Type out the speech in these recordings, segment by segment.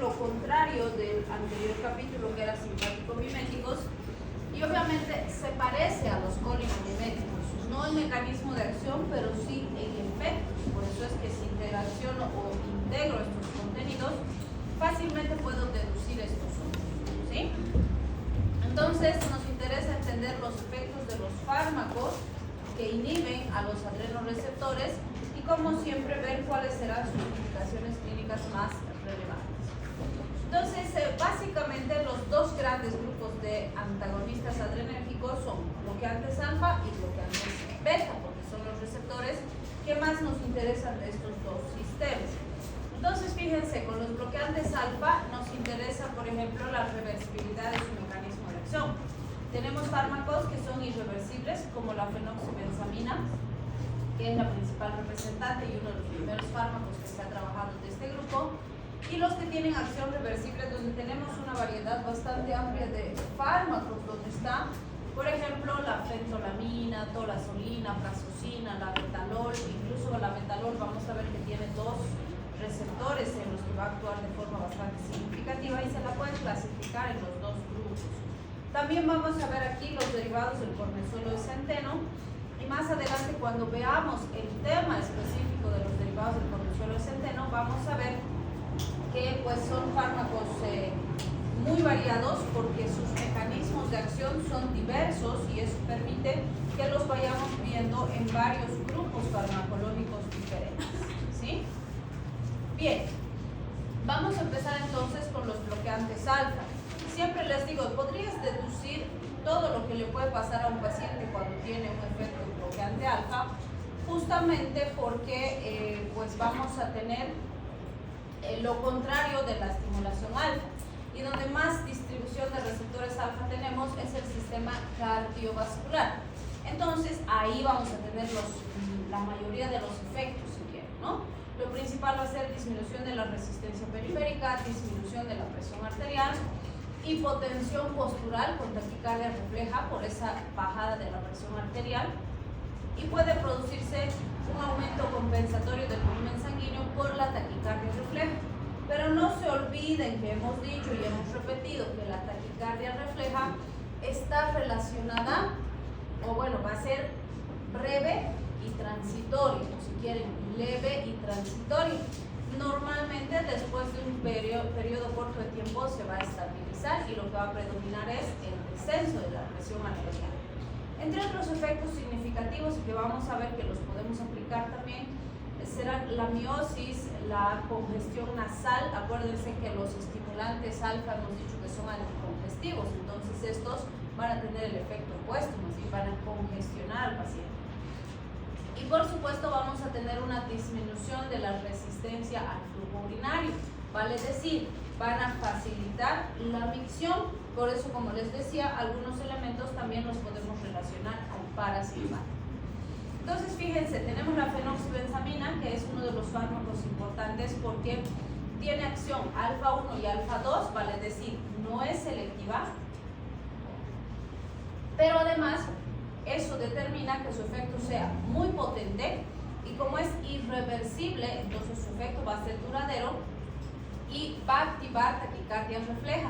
lo contrario del anterior capítulo, que era simpático-miméticos, y obviamente se parece a los cólico-miméticos, no en mecanismo de acción, pero sí en efectos. Por eso es que si interacciono o integro estos contenidos, fácilmente puedo deducir estos otros, ¿sí? Entonces nos interesa entender los efectos de los fármacos que inhiben a los adrenoreceptores y, como siempre, ver cuáles serán sus implicaciones clínicas más relevantes. Entonces, básicamente los dos grandes grupos de antagonistas adrenérgicos son bloqueantes alfa y bloqueantes beta, porque son los receptores que más nos interesan de estos dos sistemas. Entonces, fíjense, con los bloqueantes alfa nos interesa, por ejemplo, la reversibilidad de su mecanismo de acción. Tenemos fármacos que son irreversibles, como la fenoxibenzamina, que es la principal representante y uno de los primeros fármacos que se ha trabajado de este grupo, y los que tienen acción reversible, donde tenemos una variedad bastante amplia de fármacos, donde está, por ejemplo, la fentolamina, tolazolina, prazosina, la betalol. Incluso la betalol vamos a ver que tiene dos receptores en los que va a actuar de forma bastante significativa y se la pueden clasificar en los dos grupos. También vamos a ver aquí los derivados del cornezuelo de centeno, y más adelante, cuando veamos el tema específico de los derivados del cornezuelo de centeno, vamos a ver que pues son fármacos muy variados, porque sus mecanismos de acción son diversos y eso permite que los vayamos viendo en varios grupos farmacológicos diferentes, ¿sí? Bien, vamos a empezar entonces con los bloqueantes alfa. Siempre les digo, podrías deducir todo lo que le puede pasar a un paciente cuando tiene un efecto bloqueante alfa, justamente porque pues vamos a tener lo contrario de la estimulación alfa, y donde más distribución de receptores alfa tenemos es el sistema cardiovascular. Entonces ahí vamos a tener la mayoría de los efectos, si quieren, ¿no? Lo principal va a ser disminución de la resistencia periférica, disminución de la presión arterial, hipotensión postural con taquicardia refleja por esa bajada de la presión arterial, y puede producirse un aumento compensatorio del volumen sanguíneo por la taquicardia refleja. Pero no se olviden que hemos dicho y hemos repetido que la taquicardia refleja está relacionada, o bueno, va a ser breve y transitoria, o si quieren, leve y transitoria. Normalmente después de un periodo corto de tiempo se va a estabilizar y lo que va a predominar es el descenso de la presión arterial. Entre otros efectos significativos y que vamos a ver que los podemos aplicar también serán la miosis, la congestión nasal. Acuérdense que los estimulantes alfa hemos dicho que son anticongestivos, entonces estos van a tener el efecto opuesto, más bien van a congestionar al paciente. Y por supuesto vamos a tener una disminución de la resistencia al flujo urinario, vale decir, van a facilitar la micción. Por eso, como les decía, algunos elementos también los podemos relacionar al parasimpático. Entonces, fíjense, tenemos la fenoxibenzamina, que es uno de los fármacos importantes porque tiene acción alfa 1 y alfa 2, vale decir, no es selectiva, pero además eso determina que su efecto sea muy potente, y como es irreversible, entonces su efecto va a ser duradero y va a activar taquicardia refleja.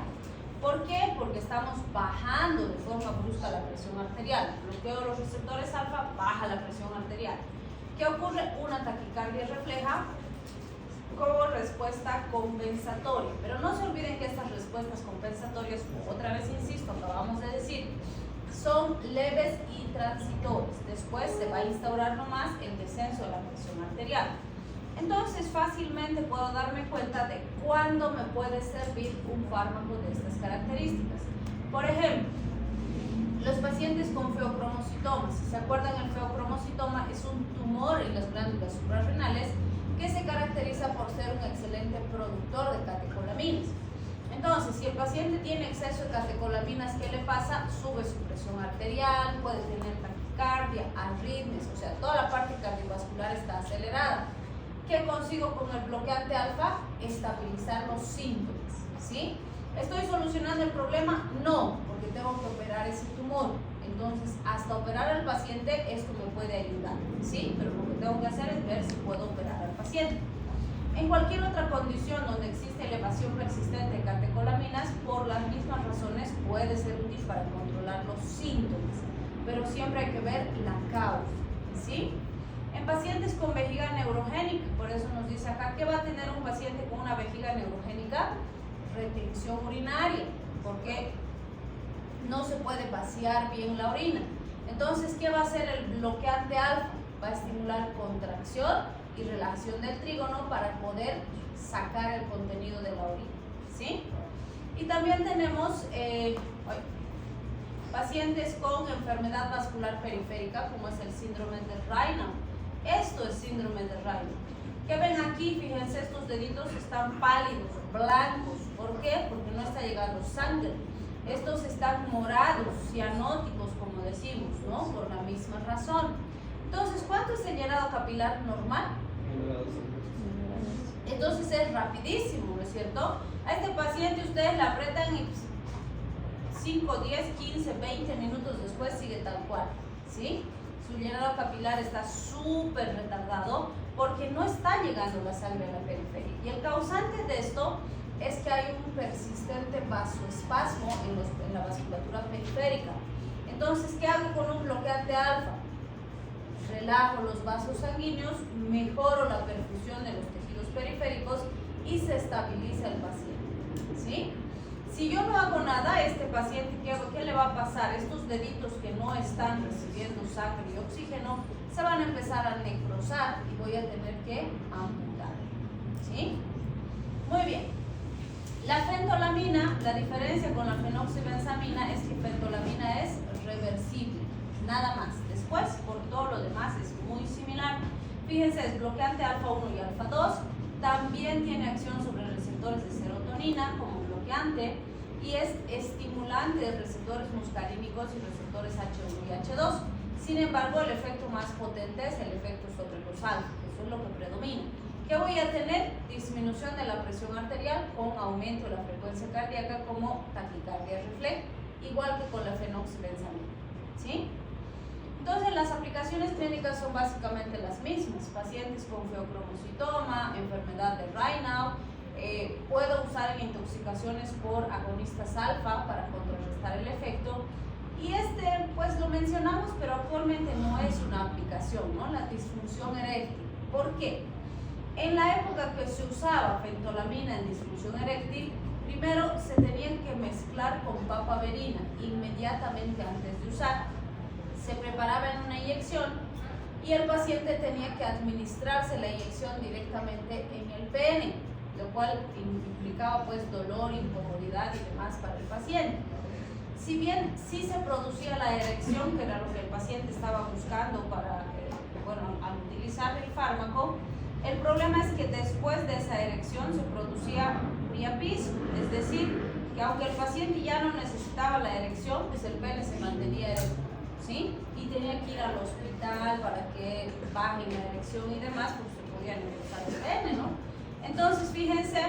¿Por qué? Porque estamos bajando de forma brusca la presión arterial. Bloqueo de los receptores alfa baja la presión arterial. ¿Qué ocurre? Una taquicardia refleja como respuesta compensatoria. Pero no se olviden que estas respuestas compensatorias, otra vez insisto, acabamos de decir, son leves y transitorias. Después se va a instaurar nomás el descenso de la presión arterial. Entonces fácilmente puedo darme cuenta de cuándo me puede servir un fármaco de estas características. Por ejemplo, los pacientes con feocromocitomas. ¿Se acuerdan? El feocromocitoma es un tumor en las glándulas suprarrenales que se caracteriza por ser un excelente productor de catecolaminas. Entonces, si el paciente tiene exceso de catecolaminas, ¿qué le pasa? Sube su presión arterial, puede tener taquicardia, arritmias, o sea, toda la parte cardiovascular está acelerada. ¿Qué consigo con el bloqueante alfa? Estabilizar los síntomas, ¿sí? ¿Estoy solucionando el problema? No, porque tengo que operar ese tumor. Entonces, hasta operar al paciente, esto me puede ayudar, ¿sí? Pero lo que tengo que hacer es ver si puedo operar al paciente. En cualquier otra condición donde existe elevación elevación persistente de catecolaminas, por las mismas razones puede ser útil para controlar los síntomas, pero siempre hay que ver la causa, ¿sí? En pacientes con vejiga neurogénica, por eso nos dice acá, ¿qué va a tener un paciente con una vejiga neurogénica? Retención urinaria, porque no se puede vaciar bien la orina. Entonces, ¿qué va a hacer el bloqueante alfa? Va a estimular contracción y relajación del trígono para poder sacar el contenido de la orina, ¿sí? Y también tenemos pacientes con enfermedad vascular periférica, como es el síndrome de Raynaud. Esto es síndrome de Raynaud. ¿Qué ven aquí? Fíjense, estos deditos están pálidos, blancos. ¿Por qué? Porque no está llegando sangre. Estos están morados, cianóticos, como decimos, ¿no? Por la misma razón. Entonces, ¿cuánto es el llenado capilar normal? Entonces es rapidísimo, ¿no es cierto? A este paciente ustedes le apretan y 5, 10, 15, 20 minutos después sigue tal cual, ¿sí? Su llenado capilar está súper retardado porque no está llegando la sangre a la periferia. Y el causante de esto es que hay un persistente vasoespasmo en la vasculatura periférica. Entonces, ¿qué hago con un bloqueante alfa? Relajo los vasos sanguíneos, mejoro la perfusión de los tejidos periféricos y se estabiliza el paciente, ¿sí? Si yo no hago nada, este paciente, ¿qué le va a pasar? Estos deditos que no están recibiendo sangre y oxígeno se van a empezar a necrosar y voy a tener que amputar, ¿sí? Muy bien. La fentolamina, la diferencia con la fenoxibenzamina es que fentolamina es reversible, nada más. Después, por todo lo demás, es muy similar. Fíjense, es bloqueante alfa 1 y alfa 2. También tiene acción sobre receptores de serotonina como bloqueante y es estimulante de receptores muscarínicos y receptores H1 y H2. Sin embargo, el efecto más potente es el efecto sobre los alfa, eso es lo que predomina. ¿Qué voy a tener? Disminución de la presión arterial con aumento de la frecuencia cardíaca como taquicardia refleja, igual que con la fenoxibenzamina, ¿sí? Entonces, las aplicaciones clínicas son básicamente las mismas. Pacientes con feocromocitoma, enfermedad de Raynaud, puedo usar en intoxicaciones por agonistas alfa para contrarrestar el efecto. Y pues lo mencionamos, pero actualmente no es una aplicación, ¿no? La disfunción eréctil. ¿Por qué? En la época que se usaba fentolamina en disfunción eréctil, primero se tenían que mezclar con papaverina inmediatamente antes de usar. Se preparaba en una inyección y el paciente tenía que administrarse la inyección directamente en el pene, lo cual implicaba pues dolor, incomodidad y demás para el paciente. Si bien sí se producía la erección, que era lo que el paciente estaba buscando para, al utilizar el fármaco, el problema es que después de esa erección se producía priapismo, es decir, que aunque el paciente ya no necesitaba la erección, pues el pene se mantenía erecto, ¿sí? Y tenía que ir al hospital para que baje la erección y demás, porque se podía necesitar el pene, ¿no? Entonces, fíjense,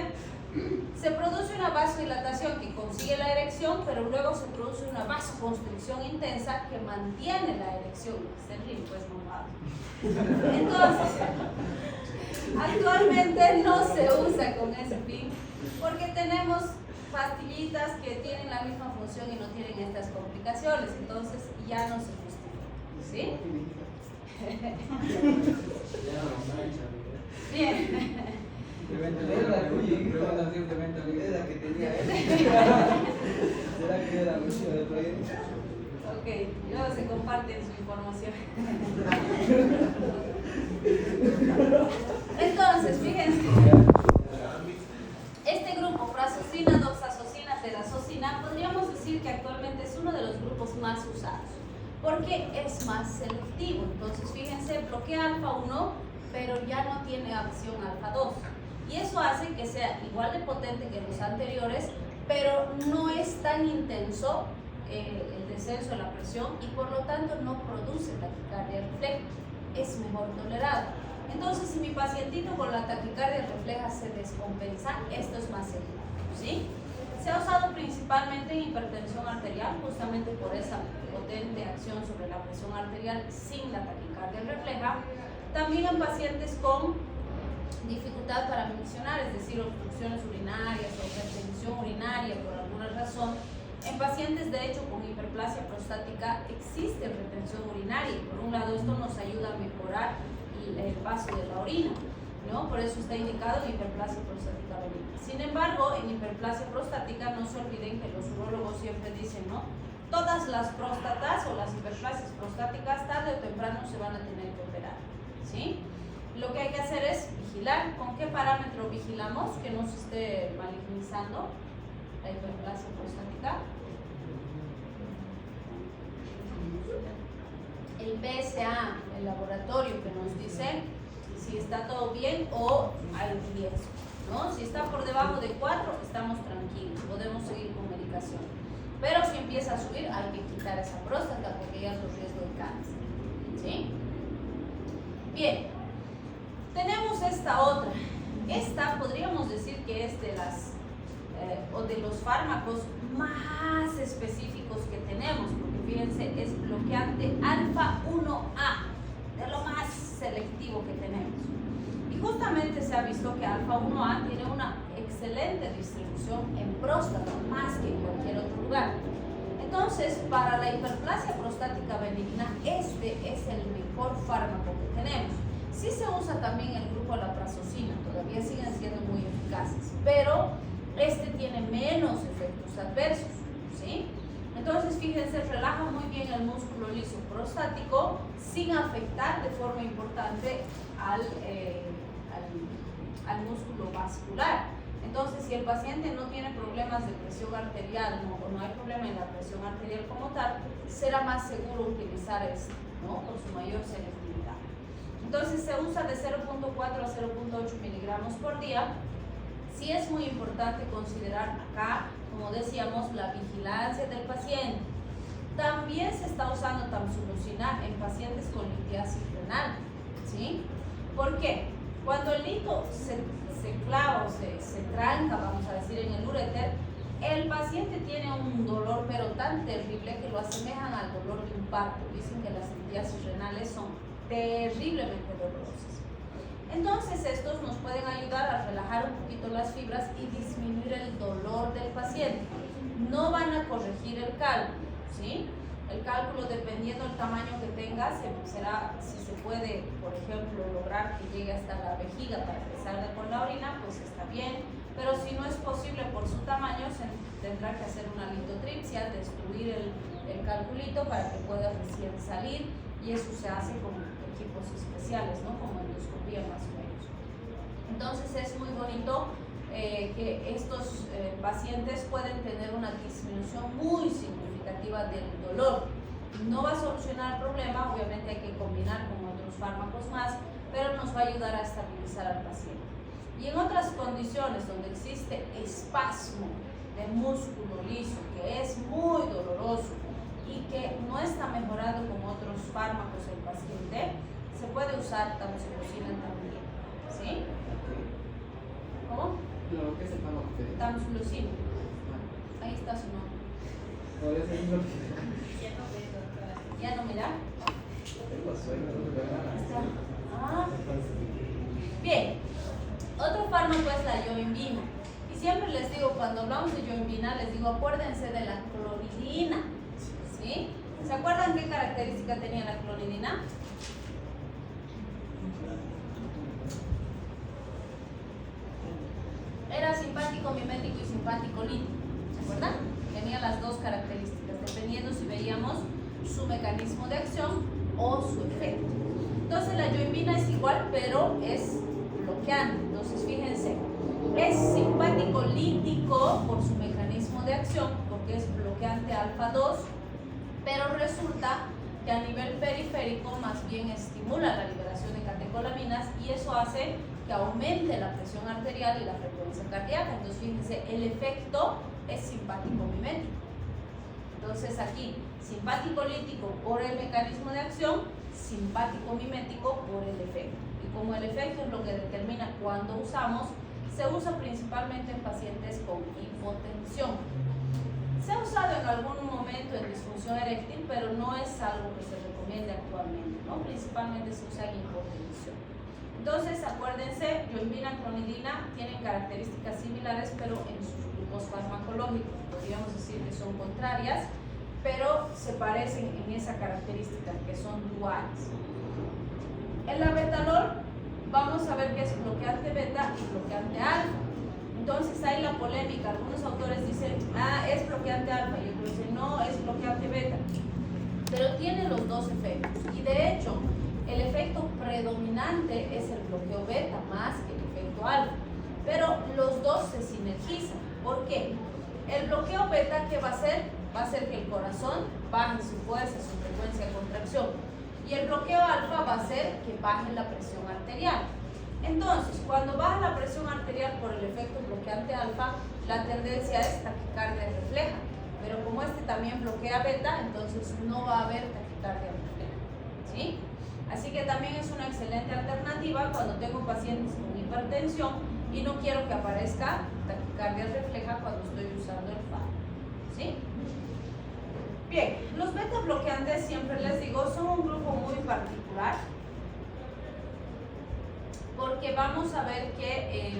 se produce una vasodilatación que consigue la erección, pero luego se produce una vasoconstricción intensa que mantiene la erección. Es el ritmo, pues, no. Entonces, actualmente no se usa con ese fin, porque tenemos pastillitas que tienen la misma función y no tienen estas complicaciones, entonces ya no se justifica, ¿sí? Bien. Es la que tenía él. ¿Será que era mucho de proyecto? Ok, luego se comparten su información. Entonces, fíjense, este grupo, prazosina, doxazosina, tedazosina, podríamos decir que actualmente es uno de los grupos más usados, porque es más selectivo. Entonces, fíjense, bloquea alfa 1, pero ya no tiene acción alfa 2. Y eso hace que sea igual de potente que los anteriores, pero no es tan intenso el descenso de la presión y por lo tanto no produce taquicardia refleja, es mejor tolerado. Entonces, si mi pacientito con la taquicardia refleja se descompensa, esto es más seguro, ¿sí? Se ha usado principalmente en hipertensión arterial, justamente por esa potente acción sobre la presión arterial sin la taquicardia refleja. También en pacientes con dificultad para miccionar, es decir, obstrucciones urinarias o En pacientes, de hecho, con hiperplasia prostática existe retención urinaria. Por un lado, esto nos ayuda a mejorar el paso de la orina, ¿no? Por eso está indicado en hiperplasia prostática benigna. Sin embargo, en hiperplasia prostática no se olviden que los urólogos siempre dicen, ¿no? Todas las próstatas o las hiperplasias prostáticas tarde o temprano se van a tener que operar, ¿sí? Lo que hay que hacer es vigilar. ¿Con qué parámetro vigilamos que no se esté malignizando la hiperplasia prostática? El PSA, el laboratorio, que nos dice si está todo bien o hay riesgo, ¿no? Si está por debajo de 4, estamos tranquilos, podemos seguir con medicación. Pero si empieza a subir, hay que quitar esa próstata porque ya es un riesgo de cáncer, ¿sí? Bien, tenemos esta otra. Esta podríamos decir que es de las o de los fármacos más específicos que tenemos, porque fíjense, es bloqueante alfa 1A, de lo más selectivo que tenemos. Y justamente se ha visto que alfa 1A tiene una excelente distribución en próstata, más que en cualquier otro lugar. Entonces, para la hiperplasia prostática benigna, este es el mejor fármaco que tenemos. Sí se usa también el grupo laprasocina, todavía siguen siendo muy eficaces, pero este tiene menos efectos adversos, ¿sí? Entonces, fíjense, relaja muy bien el músculo liso prostático sin afectar de forma importante al músculo vascular. Entonces, si el paciente no tiene problemas de presión arterial, o no hay problema en la presión arterial como tal, será más seguro utilizar esto, ¿no? Por su mayor selectividad. Entonces, se usa de 0.4 a 0.8 miligramos por día. Sí es muy importante considerar acá, como decíamos, la vigilancia del paciente. También se está usando tamsulosin en pacientes con litiasis renal, ¿sí? ¿Por qué? Cuando el lito se clava o se tranca, vamos a decir, en el uréter, el paciente tiene un dolor pero tan terrible que lo asemejan al dolor de un parto. Dicen que las litiasis renales son terriblemente dolorosas. Entonces estos nos pueden ayudar a relajar un poquito las fibras y disminuir el dolor del paciente. No van a corregir el cálculo, ¿sí? El cálculo, dependiendo del tamaño que tenga, será, si se puede, por ejemplo, lograr que llegue hasta la vejiga para que salga con la orina, pues está bien. Pero si no es posible por su tamaño, se tendrá que hacer una litotripsia, destruir el calculito para que pueda recién salir, y eso se hace con equipos especiales, ¿no? Como endoscopía más o menos. Entonces es muy bonito que estos pacientes pueden tener una disminución muy significativa del dolor. No va a solucionar el problema, obviamente hay que combinar con otros fármacos más, pero nos va a ayudar a estabilizar al paciente. Y en otras condiciones donde existe espasmo de músculo liso, que es muy doloroso y que no está mejorando con otros fármacos el paciente, se puede usar tamsulosin también, ¿sí? ¿Cómo? No, ¿qué es el fármaco? Tamsulosin. Ahí está su nombre. Podría ser un ¿Ya no mira? Tengo sueño, Está. Ah. Bien. Otro fármaco es la yoimbina. Y siempre les digo, cuando hablamos de yoimbina, les digo, acuérdense de la clonidina, ¿sí? ¿Se acuerdan qué característica tenía la clonidina? Era simpático mimético y simpático lítico, ¿se acuerdan? Tenía las dos características, dependiendo si veíamos su mecanismo de acción o su efecto. Entonces la yoimbina es igual, pero es bloqueante. Entonces fíjense, es simpático lítico por su mecanismo de acción, porque es bloqueante alfa 2, pero resulta que a nivel periférico más bien estimula la liberación de catecolaminas, y eso hace que aumente la presión arterial y la frecuencia cardíaca. Entonces fíjense, el efecto es simpático mimético. Entonces aquí, simpático lítico por el mecanismo de acción, simpático mimético por el efecto. Y como el efecto es lo que determina cuándo usamos, se usa principalmente en pacientes con hipotensión. Se ha usado en algún momento en disfunción eréctil, pero no es algo que se recomiende actualmente, ¿no? Principalmente se usa en hipotensión. Entonces, acuérdense, yoimbina, clonidina tienen características similares, pero en sus grupos farmacológicos. Por podríamos decir que son contrarias, pero se parecen en esa característica, que son duales. En la betalol vamos a ver que es bloqueante beta y bloqueante alfa. Entonces hay la polémica, algunos autores dicen, es bloqueante alfa, y otros dicen, no, es bloqueante beta, pero tiene los dos efectos. Y de hecho, el efecto predominante es el bloqueo beta más que el efecto alfa, pero los dos se sinergizan. ¿Por qué? El bloqueo beta, ¿qué va a hacer? Va a hacer que el corazón baje su fuerza, su frecuencia de contracción, y el bloqueo alfa va a hacer que baje la presión arterial. Entonces, cuando baja la presión arterial por el efecto bloqueante alfa, la tendencia es taquicardia refleja, pero como este también bloquea beta, entonces no va a haber taquicardia refleja, ¿sí? Así que también es una excelente alternativa cuando tengo pacientes con hipertensión y no quiero que aparezca taquicardia refleja cuando estoy usando el fármaco, ¿sí? Bien, los beta bloqueantes, siempre les digo, son un grupo muy particular, porque vamos a ver que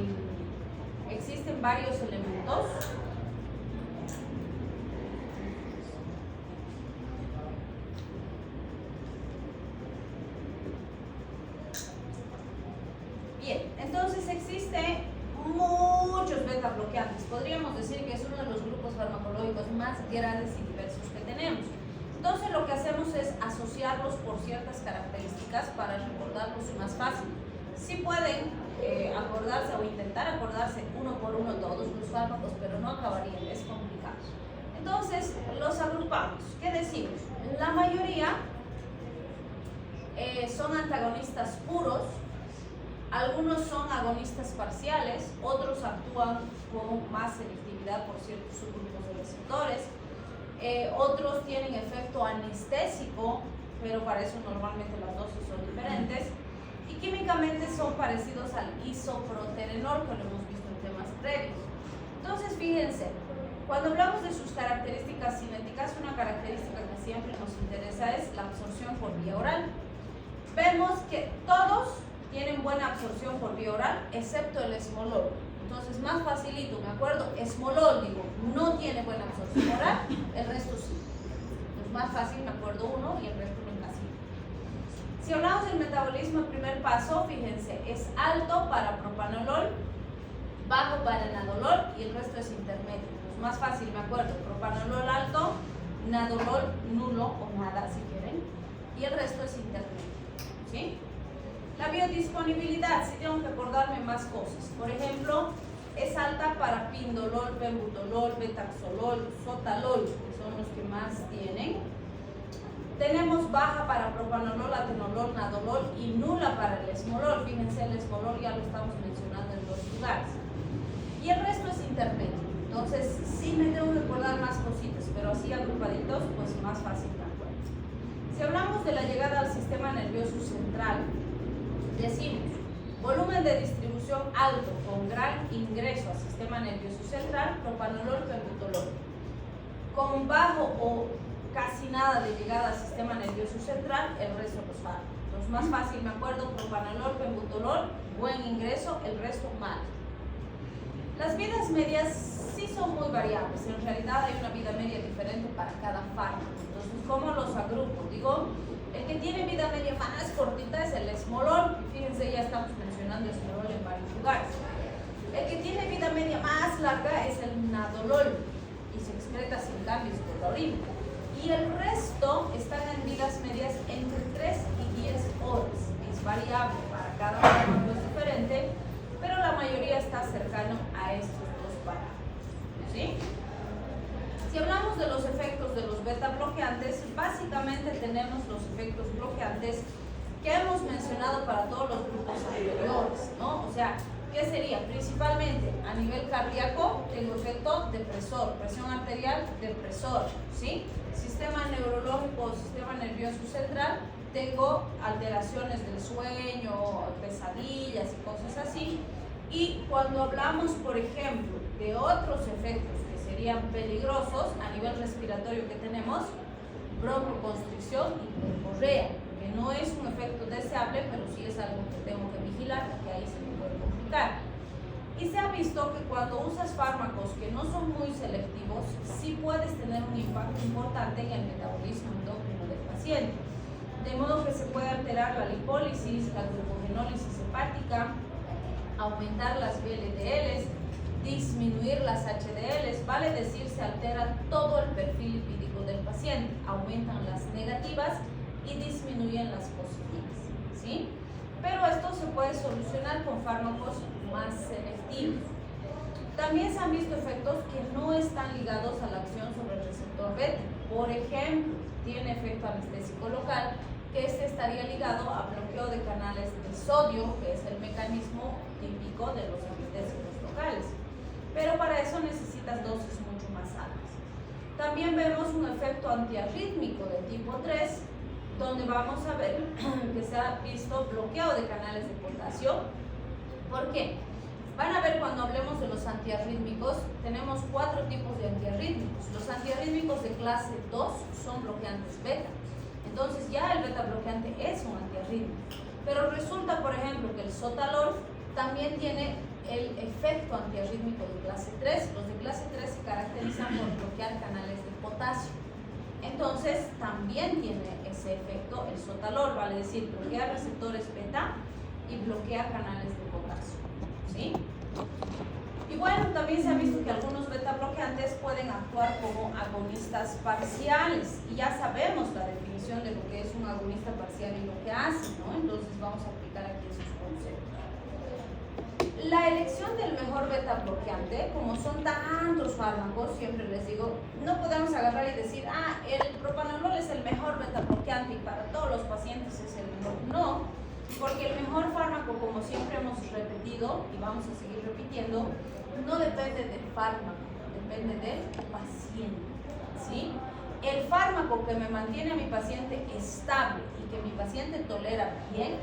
existen varios elementos. Bien, entonces existen muchos beta bloqueantes. Podríamos decir que es uno de los grupos farmacológicos más grandes y diversos que tenemos. Entonces lo que hacemos es asociarlos por ciertas características para recordarlos más fácil. Sí pueden acordarse o intentar acordarse uno por uno todos los fármacos, pero no acabarían, es complicado. Entonces los agrupamos. ¿Qué decimos? La mayoría son antagonistas puros, algunos son agonistas parciales, otros actúan con más selectividad por ciertos subgrupos de receptores, otros tienen efecto anestésico, pero para eso normalmente las dosis son diferentes. Y químicamente son parecidos al isoproterenol, que lo hemos visto en temas previos. Entonces, fíjense, cuando hablamos de sus características cinéticas, una característica que siempre nos interesa es la absorción por vía oral. Vemos que todos tienen buena absorción por vía oral, excepto el esmolol. Entonces, más facilito, me acuerdo, esmolol, digo, no tiene buena absorción oral, el resto sí. Es más fácil, me acuerdo uno y el resto no casi. Si hablamos del metabolismo, el primer paso, fíjense, es alto para propanolol, bajo para nadolol y el resto es intermedio. Es más fácil, me acuerdo, propanolol alto, nadolol nulo o nada si quieren, y el resto es intermedio, ¿sí? La biodisponibilidad, si tengo que acordarme más cosas. Por ejemplo, es alta para pindolol, pembutolol, betaxolol, sotalol, que son los que más tienen. Tenemos baja para propanolol, atenolol, nadolol y nula para el esmolol. Fíjense, el esmolol ya lo estamos mencionando en dos lugares. Y el resto es intermedio. Entonces, sí me tengo que acordar más cositas, pero así agrupaditos, pues más fácil me acuerdo. Si hablamos de la llegada al sistema nervioso central, decimos volumen de distribución alto con gran ingreso al sistema nervioso central, propanolol, pembutolol. Con bajo o casi nada de llegada al sistema nervioso central, el resto los fármacos. Entonces, más fácil me acuerdo, propanolol, pembutolol, buen ingreso, el resto mal. Las vidas medias sí son muy variables, en realidad hay una vida media diferente para cada fármaco. Entonces, ¿cómo los agrupo? Digo, el que tiene vida media más cortita es el esmolol, y fíjense, ya estamos mencionando esmolol en varios lugares. El que tiene vida media más larga es el nadolol, y se excreta sin cambios por la orina. Y el resto están en vidas medias entre 3 y 10 horas. Es variable, para cada fármaco es diferente, pero la mayoría está cercano a estos dos parámetros, ¿sí? Si hablamos de los efectos de los beta bloqueantes, básicamente tenemos los efectos bloqueantes que hemos mencionado para todos los grupos anteriores, ¿no? O sea, ¿qué sería? Principalmente a nivel cardíaco, tengo efecto depresor, presión arterial, depresor, ¿sí? Sistema neurológico, sistema nervioso central, tengo alteraciones del sueño, pesadillas y cosas así. Y cuando hablamos, por ejemplo, de otros efectos que serían peligrosos a nivel respiratorio que tenemos, broncoconstricción y broncorrea, que no es un efecto deseable, pero sí es algo que tengo que vigilar, porque ahí se me puede complicar. Y se ha visto que cuando usas fármacos que no son muy selectivos, sí puedes tener un impacto importante en el metabolismo endocrino del paciente. De modo que se puede alterar la lipólisis, la glucogenólisis hepática, aumentar las VLDLs, disminuir las HDLs, vale decir, se altera todo el perfil lipídico del paciente, aumentan las negativas y disminuyen las positivas, ¿sí? Pero esto se puede solucionar con fármacos más selectivos. También se han visto efectos que no están ligados a la acción sobre el receptor beta. Por ejemplo, tiene efecto anestésico local, que este estaría ligado a bloqueo de canales de sodio, que es el mecanismo típico de los anestésicos locales. Pero para eso necesitas dosis mucho más altas. También vemos un efecto antiarrítmico de tipo 3, donde vamos a ver que se ha visto bloqueo de canales de potasio. ¿Por qué? Van a ver cuando hablemos de los antiarrítmicos, tenemos 4 tipos de antiarrítmicos. Los antiarrítmicos de clase 2 son bloqueantes beta. Entonces ya el beta bloqueante es un antiarrítmico. Pero resulta, por ejemplo, que el sotalol también tiene el efecto antiarrítmico de clase 3. Los de clase 3 se caracterizan por bloquear canales de potasio. Entonces también tiene ese efecto el sotalol, vale decir, bloquea receptores beta y bloquea canales de potasio, ¿sí? Y bueno, también se ha visto que algunos beta bloqueantes pueden actuar como agonistas parciales, y ya sabemos la definición de lo que es un agonista parcial y lo que hace, ¿no? Entonces vamos a aplicar aquí esos conceptos. La elección del mejor beta bloqueante, como son tantos fármacos, siempre les digo, no podemos agarrar y decir, el propanolol es el mejor beta bloqueante y para todos los pacientes es el mejor. No, porque el mejor fármaco, como siempre hemos repetido y vamos a seguir repitiendo, no depende del fármaco, depende del paciente, ¿sí? El fármaco que me mantiene a mi paciente estable y que mi paciente tolera bien,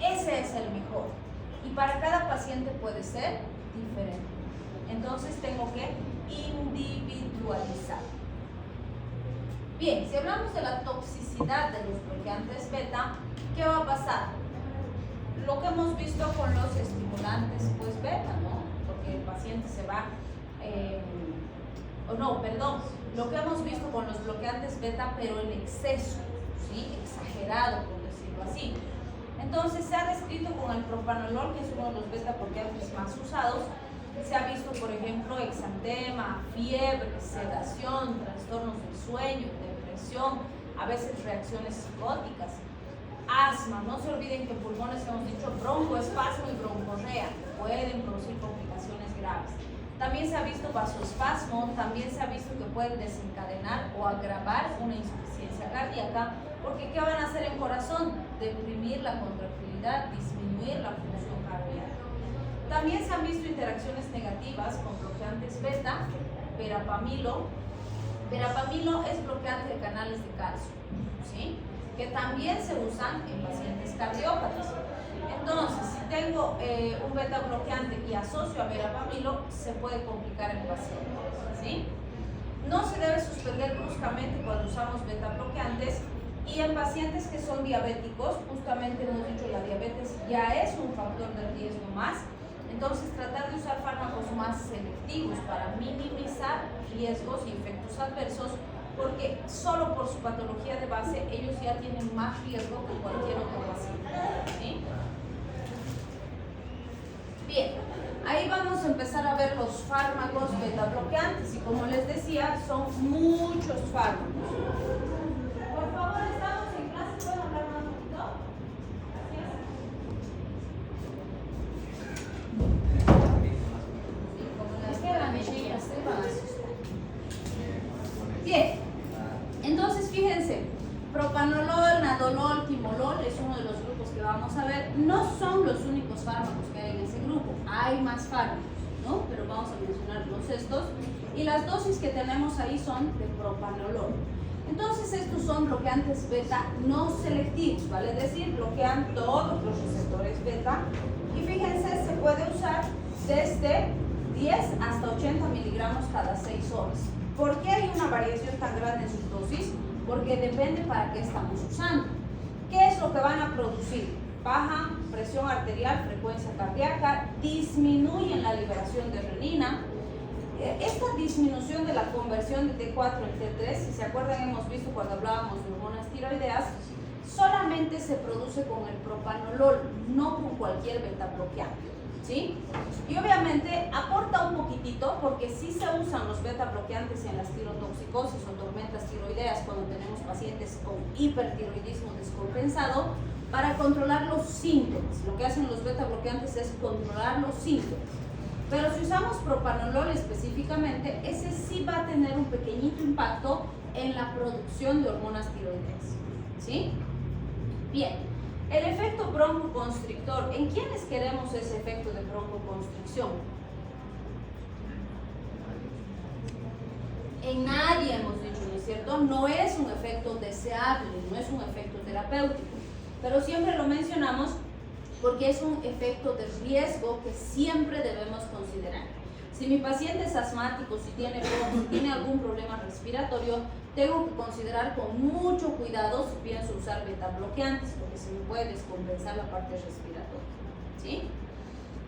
ese es el mejor. Y para cada paciente puede ser diferente. Entonces tengo que individualizar. Bien, si hablamos de la toxicidad de los bloqueantes beta, ¿qué va a pasar? Lo que hemos visto con los estimulantes pues beta, ¿no? Porque el paciente se va, lo que hemos visto con los bloqueantes beta, pero en exceso, ¿sí? Exagerado, por decirlo así. Entonces se ha descrito con el propanolol, que es uno de los beta bloqueantes más usados. Se ha visto, por ejemplo, exantema, fiebre, sedación, trastornos del sueño, depresión, a veces reacciones psicóticas, asma. No se olviden que en pulmones hemos dicho broncoespasmo y broncorrea, pueden producir complicaciones graves. También se ha visto vasoespasmo, también se ha visto que pueden desencadenar o agravar una insuficiencia cardíaca, porque ¿qué van a hacer en corazón? Deprimir la contractilidad, disminuir la función cardíaca. También se han visto interacciones negativas con bloqueantes beta, verapamilo. Verapamilo es bloqueante de canales de calcio, ¿sí? Que también se usan en pacientes cardiópatas. Entonces, si tengo un beta bloqueante y asocio a verapamilo, se puede complicar el paciente, ¿sí? No se debe suspender bruscamente cuando usamos beta bloqueantes, y en pacientes que son diabéticos, justamente hemos dicho la diabetes ya es un factor de riesgo más. Entonces, tratar de usar fármacos más selectivos para minimizar riesgos y efectos adversos, porque solo por su patología de base ellos ya tienen más riesgo que cualquier otro paciente, ¿sí? Bien, ahí vamos a empezar a ver los fármacos beta bloqueantes, y como les decía, son muchos fármacos. Por favor, estamos en clase, ¿pueden hablar más un poquito? Bien, entonces fíjense, propanolol, nadolol, timolol es uno de los grupos que vamos a ver. No son los únicos fármacos que hay en ese grupo, hay más fármacos, ¿no? Pero vamos a mencionarlos estos, y las dosis que tenemos ahí son de propanolol. Entonces estos son bloqueantes beta no selectivos, ¿vale? Es decir, bloquean todos los receptores beta, y fíjense, se puede usar desde 10 hasta 80 miligramos cada 6 horas. ¿Por qué hay una variación tan grande en sus dosis? Porque depende para qué estamos usando. ¿Qué es lo que van a producir? bajan presión arterial, frecuencia cardíaca, disminuyen la liberación de renina. Esta disminución de la conversión de T4 en T3, si se acuerdan, hemos visto cuando hablábamos de hormonas tiroideas, solamente se produce con el propanolol, no con cualquier beta bloqueante, ¿sí? Y obviamente aporta un poquitito, porque sí se usan los beta bloqueantes en las tirotoxicosis o tormentas tiroideas cuando tenemos pacientes con hipertiroidismo descompensado, para controlar los síntomas. Lo que hacen los beta bloqueantes es controlar los síntomas. Pero si usamos propanolol específicamente, ese sí va a tener un pequeñito impacto en la producción de hormonas tiroideas, ¿sí? Bien, el efecto broncoconstrictor. ¿En quiénes queremos ese efecto de broncoconstricción? En nadie hemos dicho, ¿no es cierto? No es un efecto deseable, no es un efecto terapéutico, pero siempre lo mencionamos porque es un efecto de riesgo que siempre debemos considerar. Si mi paciente es asmático, si tiene algún problema respiratorio, tengo que considerar con mucho cuidado si pienso usar beta bloqueantes, porque se me puede descompensar la parte respiratoria, ¿sí?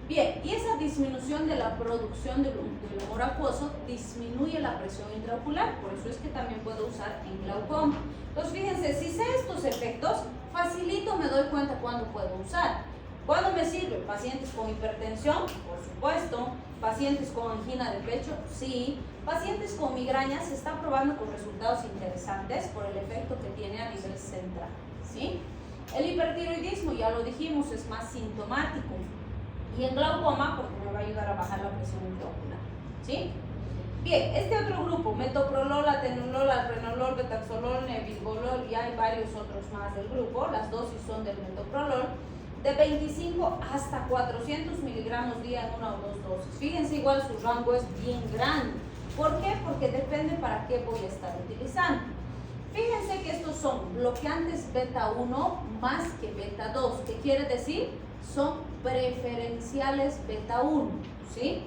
Bien, y esa disminución de la producción del humor acuoso disminuye la presión intraocular, por eso es que también puedo usar en glaucoma. Entonces fíjense, si sé estos efectos, facilito me doy cuenta cuándo puedo usar. ¿Cuándo me sirve? Pacientes con hipertensión, por supuesto. Pacientes con angina de pecho, sí. Pacientes con migrañas, se está probando con resultados interesantes por el efecto que tiene a nivel central, ¿sí? El hipertiroidismo, ya lo dijimos, es más sintomático. Y en glaucoma, porque me va a ayudar a bajar la presión intraocular, ¿sí? Bien, este otro grupo, metoprolol, atenolol, alprenolol, betaxolol, nebivolol, y hay varios otros más del grupo. Las dosis son del metoprolol de 25 hasta 400 miligramos día en una o dos dosis. Fíjense, igual su rango es bien grande. ¿Por qué? Porque depende para qué voy a estar utilizando. Fíjense que estos son bloqueantes beta 1 más que beta 2. ¿Qué quiere decir? Son preferenciales beta 1, ¿sí?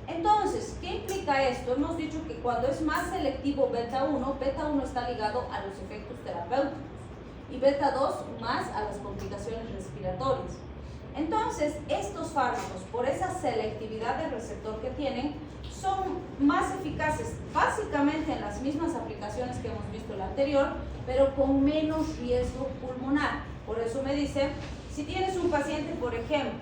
Entonces, ¿qué implica esto? Hemos dicho que cuando es más selectivo beta 1 está ligado a los efectos terapéuticos y beta 2 más a las complicaciones respiratorias. Entonces, estos fármacos, por esa selectividad del receptor que tienen, son más eficaces básicamente en las mismas aplicaciones que hemos visto en la anterior, pero con menos riesgo pulmonar. Por eso me dice, si tienes un paciente, por ejemplo,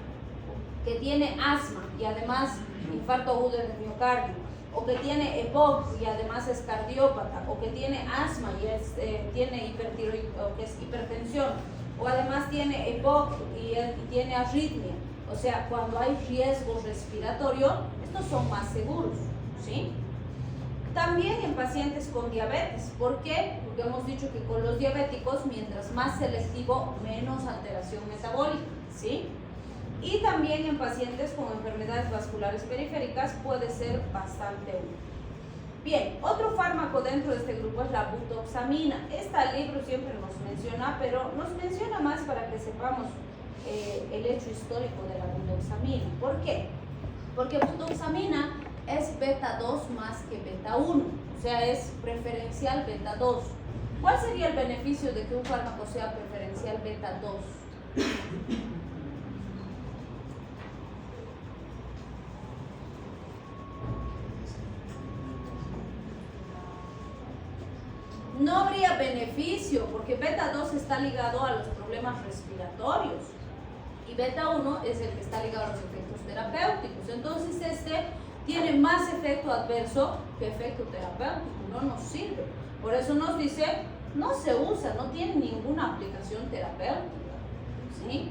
que tiene asma y además infarto agudo del miocardio, o que tiene EPOC y además es cardiópata, o que tiene asma y tiene o que es hipertensión, o además tiene EPOC y tiene arritmia, o sea, cuando hay riesgo respiratorio, estos son más seguros, ¿sí? También en pacientes con diabetes. ¿Por qué? Porque hemos dicho que con los diabéticos, mientras más selectivo, menos alteración metabólica, ¿sí? Y también en pacientes con enfermedades vasculares periféricas puede ser bastante útil. Bien, otro fármaco dentro de este grupo es la butoxamina. Esta libro siempre nos menciona, pero nos menciona más para que sepamos el hecho histórico de la butoxamina. ¿Por qué? Porque butoxamina es beta 2 más que beta 1, o sea, es preferencial beta 2. ¿Cuál sería el beneficio de que un fármaco sea preferencial beta 2? No habría beneficio porque beta 2 está ligado a los problemas respiratorios y beta 1 es el que está ligado a los efectos terapéuticos. Entonces este tiene más efecto adverso que efecto terapéutico, no nos sirve. Por eso nos dice, no se usa, no tiene ninguna aplicación terapéutica, ¿sí?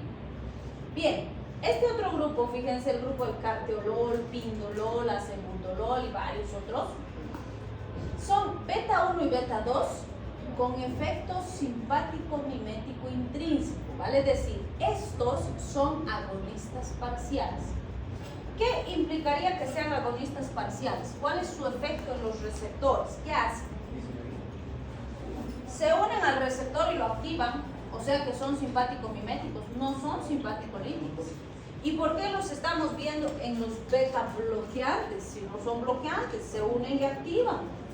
Bien, este otro grupo, fíjense, el grupo del carteolol, pindolol, acebutolol y varios otros, son beta 1 y beta 2 con efecto simpático mimético intrínseco, ¿vale? Es decir, estos son agonistas parciales. ¿Qué implicaría que sean agonistas parciales? ¿Cuál es su efecto en los receptores? ¿Qué hacen? Se unen al receptor y lo activan, o sea que son simpático-miméticos, no son simpático-líticos. ¿Y por qué los estamos viendo en los beta bloqueantes? Si no son bloqueantes, se unen y activan.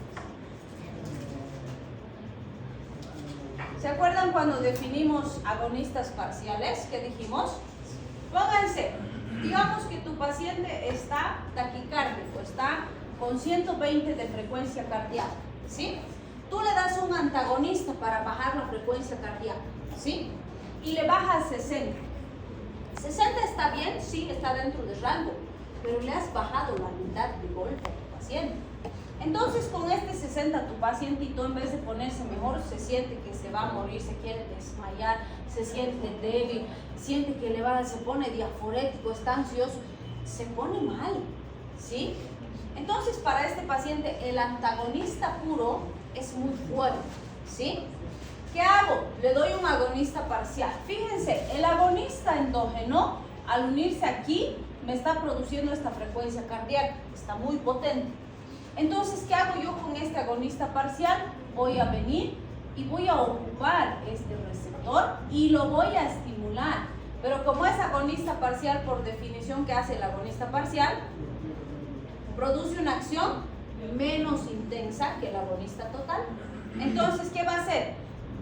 ¿Se acuerdan cuando definimos agonistas parciales? ¿Qué dijimos? Pónganse, digamos que tu paciente está taquicárdico, está con 120 de frecuencia cardíaca, ¿sí? Tú le das un antagonista para bajar la frecuencia cardíaca, ¿sí? Y le bajas 60. 60 está bien, sí, está dentro del rango, pero le has bajado la mitad de golpe a tu paciente. Entonces, con este 60, tu pacientito, en vez de ponerse mejor, se siente que se va a morir, se quiere desmayar, se siente débil, siente que se pone diaforético, está ansioso, se pone mal, ¿sí? Entonces, para este paciente, el antagonista puro es muy fuerte, ¿sí? ¿Qué hago? Le doy un agonista parcial. Fíjense, el agonista endógeno, al unirse aquí, me está produciendo esta frecuencia cardíaca, está muy potente. Entonces, ¿qué hago yo con este agonista parcial? Voy a venir y voy a ocupar este receptor y lo voy a estimular. Pero como es agonista parcial, por definición, ¿qué hace el agonista parcial? Produce una acción menos intensa que el agonista total. Entonces, ¿qué va a hacer?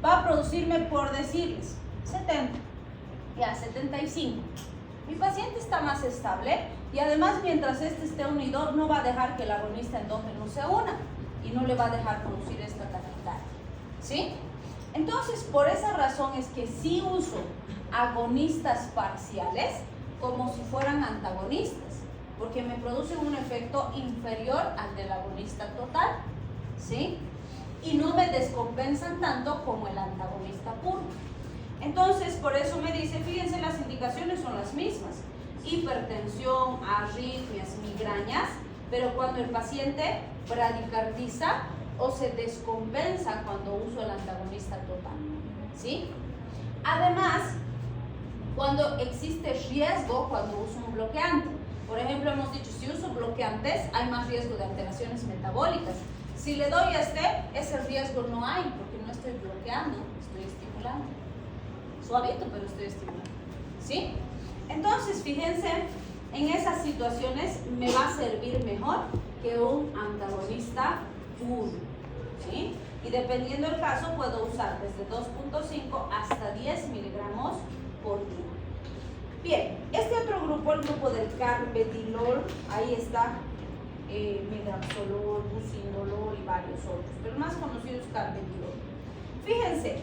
Va a producirme, por decirles, 70, ya 75. Mi paciente está más estable y además mientras este esté unido no va a dejar que el agonista endógeno se una y no le va a dejar producir esta taquicardia, ¿sí? Entonces, por esa razón es que sí uso agonistas parciales como si fueran antagonistas, porque me producen un efecto inferior al del agonista total, ¿sí? Y no me descompensan tanto como el antagonista puro. Entonces, por eso me dice, fíjense, las indicaciones son las mismas. Hipertensión, arritmias, migrañas, pero cuando el paciente bradicardiza o se descompensa cuando uso el antagonista total, ¿sí? Además, cuando existe riesgo cuando uso un bloqueante. Por ejemplo, hemos dicho, si uso bloqueantes, hay más riesgo de alteraciones metabólicas. Si le doy ese riesgo no hay, porque no estoy bloqueando, estoy estimulando. Suavito, pero estoy estimulando, ¿sí? Entonces, fíjense, en esas situaciones me va a servir mejor que un antagonista puro, ¿sí? Y dependiendo del caso, puedo usar desde 2.5 hasta 10 miligramos por día. Bien, este otro grupo, el grupo del carvedilol, ahí está medrapsolol, bucindolol y varios otros, pero el más conocido es carvedilol. Fíjense,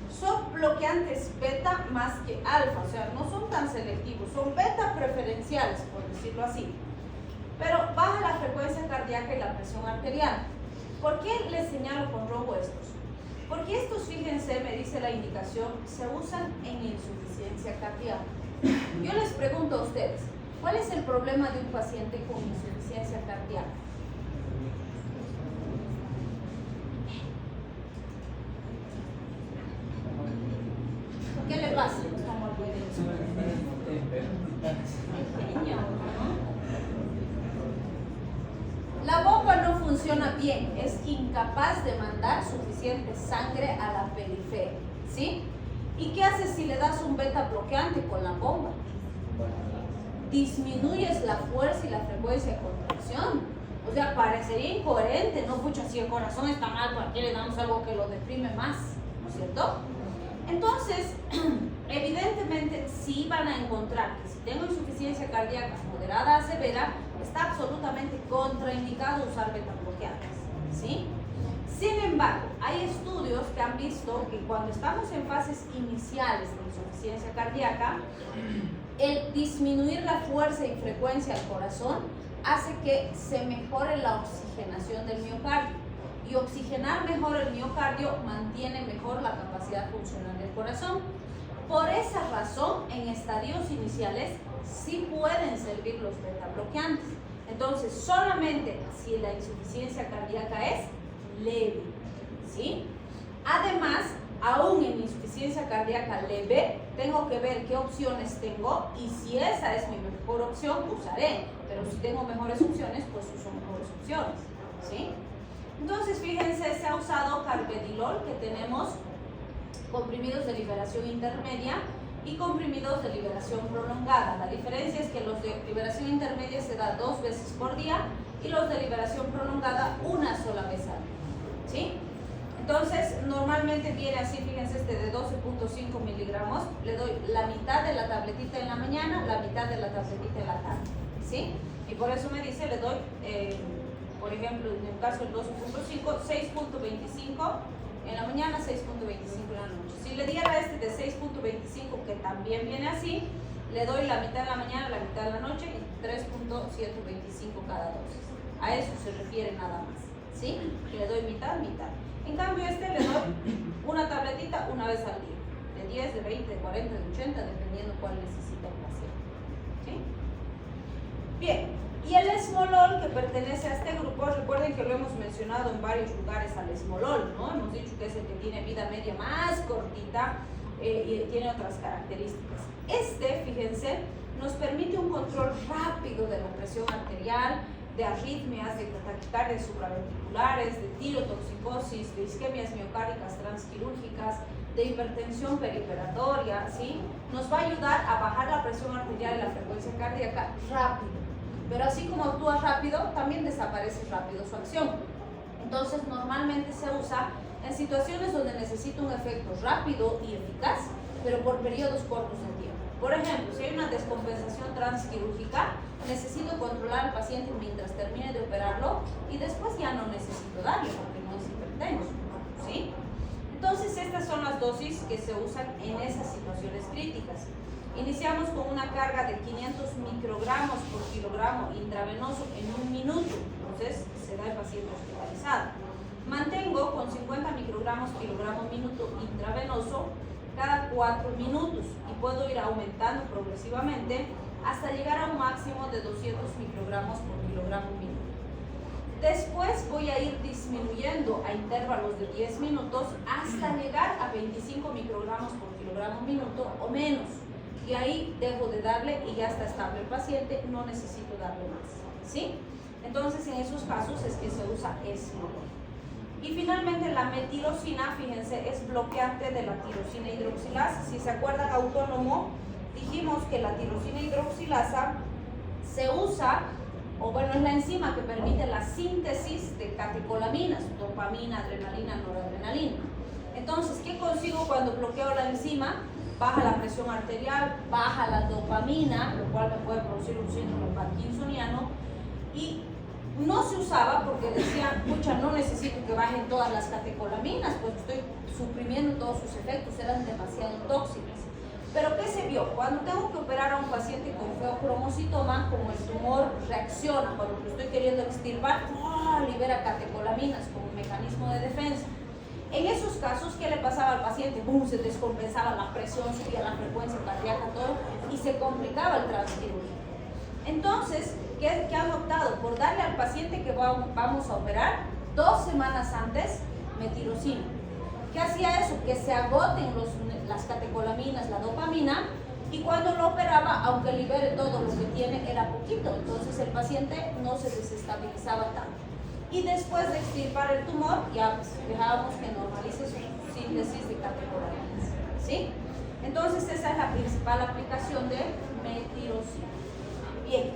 son bloqueantes beta más que alfa, o sea, no son tan selectivos, son beta preferenciales, por decirlo así, pero baja la frecuencia cardíaca y la presión arterial. ¿Por qué les señalo con rojo estos? Porque estos, fíjense, me dice la indicación, se usan en insuficiencia cardíaca. Yo les pregunto a ustedes, ¿cuál es el problema de un paciente con insuficiencia cardíaca? ¿Qué le pasa? La bomba no funciona bien, es incapaz de mandar suficiente sangre a la periferia, ¿sí? ¿Y qué haces si le das un beta bloqueante con la bomba? Disminuyes la fuerza y la frecuencia de contracción. O sea, parecería incoherente, ¿no? Pucha, si el corazón está mal, ¿para qué le damos algo que lo deprime más? ¿No es cierto? Entonces, evidentemente, sí van a encontrar que si tengo insuficiencia cardíaca moderada a severa, está absolutamente contraindicado usar beta bloqueantes, ¿sí? Sin embargo, hay estudios que han visto que cuando estamos en fases iniciales de insuficiencia cardíaca, el disminuir la fuerza y frecuencia del corazón hace que se mejore la oxigenación del miocardio. Y oxigenar mejor el miocardio mantiene mejor la capacidad funcional del corazón. Por esa razón, en estadios iniciales sí pueden servir los beta bloqueantes. Entonces, solamente si la insuficiencia cardíaca es leve, ¿sí? Además, aún en insuficiencia cardíaca leve, tengo que ver qué opciones tengo y si esa es mi mejor opción, usaré. Pero si tengo mejores opciones, pues uso mejores opciones, ¿sí? Entonces, fíjense, se ha usado carvedilol, que tenemos comprimidos de liberación intermedia y comprimidos de liberación prolongada. La diferencia es que los de liberación intermedia se da 2 veces por día y los de liberación prolongada una sola vez al día, ¿sí? Entonces, normalmente viene así, fíjense, este de 12.5 miligramos, le doy la mitad de la tabletita en la mañana, la mitad de la tabletita en la tarde, ¿sí? Y por eso me dice, le doy, por ejemplo, en el caso del 12.5, 6.25 en la mañana, 6.25 en la noche. Si le diera este de 6.25, que también viene así, le doy la mitad en la mañana, la mitad en la noche y 3.125 cada dosis. A eso se refiere nada más, ¿sí? Le doy mitad, mitad. En cambio, este le doy una tabletita una vez al día, de 10, de 20, de 40, de 80, dependiendo cuál necesita el paciente, ¿sí? Bien, y el esmolol, que pertenece a este grupo, recuerden que lo hemos mencionado en varios lugares al esmolol, ¿no? Hemos dicho que es el que tiene vida media más cortita y tiene otras características. Este, fíjense, nos permite un control rápido de la presión arterial, de arritmias, de taquicardias supraventriculares, de tirotoxicosis, de isquemias miocárdicas transquirúrgicas, de hipertensión periferatoria, ¿sí? Nos va a ayudar a bajar la presión arterial y la frecuencia cardíaca rápido. Pero así como actúa rápido, también desaparece rápido su acción. Entonces, normalmente se usa en situaciones donde necesita un efecto rápido y eficaz, pero por periodos cortos de tiempo. Por ejemplo, si hay una descompensación transquirúrgica, necesito controlar al paciente mientras termine de operarlo y después ya no necesito darle porque no es hipertenso, ¿sí? Entonces, estas son las dosis que se usan en esas situaciones críticas. Iniciamos con una carga de 500 microgramos por kilogramo intravenoso en un minuto, entonces se da el paciente hospitalizado. Mantengo con 50 microgramos kilogramo minuto intravenoso cada 4 minutos y puedo ir aumentando progresivamente hasta llegar a un máximo de 200 microgramos por kilogramo minuto. Después voy a ir disminuyendo a intervalos de 10 minutos hasta llegar a 25 microgramos por kilogramo minuto o menos. Y ahí dejo de darle y ya está estable el paciente, no necesito darle más, ¿sí? Entonces, en esos casos es que se usa esmolol. Y finalmente la metirosina, fíjense, es bloqueante de la tirosina hidroxilasa. Si se acuerdan, autónomo, dijimos que la tirosina hidroxilasa se usa, o bueno, es la enzima que permite la síntesis de catecolaminas, dopamina, adrenalina, noradrenalina. Entonces, ¿qué consigo cuando bloqueo la enzima? Baja la presión arterial, baja la dopamina, lo cual me puede producir un síndrome parkinsoniano, y no se usaba porque decían, pucha, no necesito que bajen todas las catecolaminas, pues estoy suprimiendo todos sus efectos, eran demasiado tóxicas. Pero ¿qué se vio? Cuando tengo que operar a un paciente con feocromocitoma, como el tumor reacciona, cuando lo estoy queriendo extirpar, libera catecolaminas como un mecanismo de defensa. En esos casos, ¿qué le pasaba al paciente? ¡Bum! Se descompensaba la presión, subía la frecuencia cardíaca, todo, y se complicaba el transquirúrgico. Entonces, ¿qué han optado? Por darle al paciente que vamos a operar 2 semanas antes metirosina. ¿Qué hacía eso? Que se agoten las catecolaminas, la dopamina, y cuando lo operaba, aunque libere todo lo que tiene, era poquito. Entonces el paciente no se desestabilizaba tanto. Y después de extirpar el tumor, ya dejábamos que normalice su síntesis de catecolaminas, ¿sí? Entonces esa es la principal aplicación de metirosina. Bien.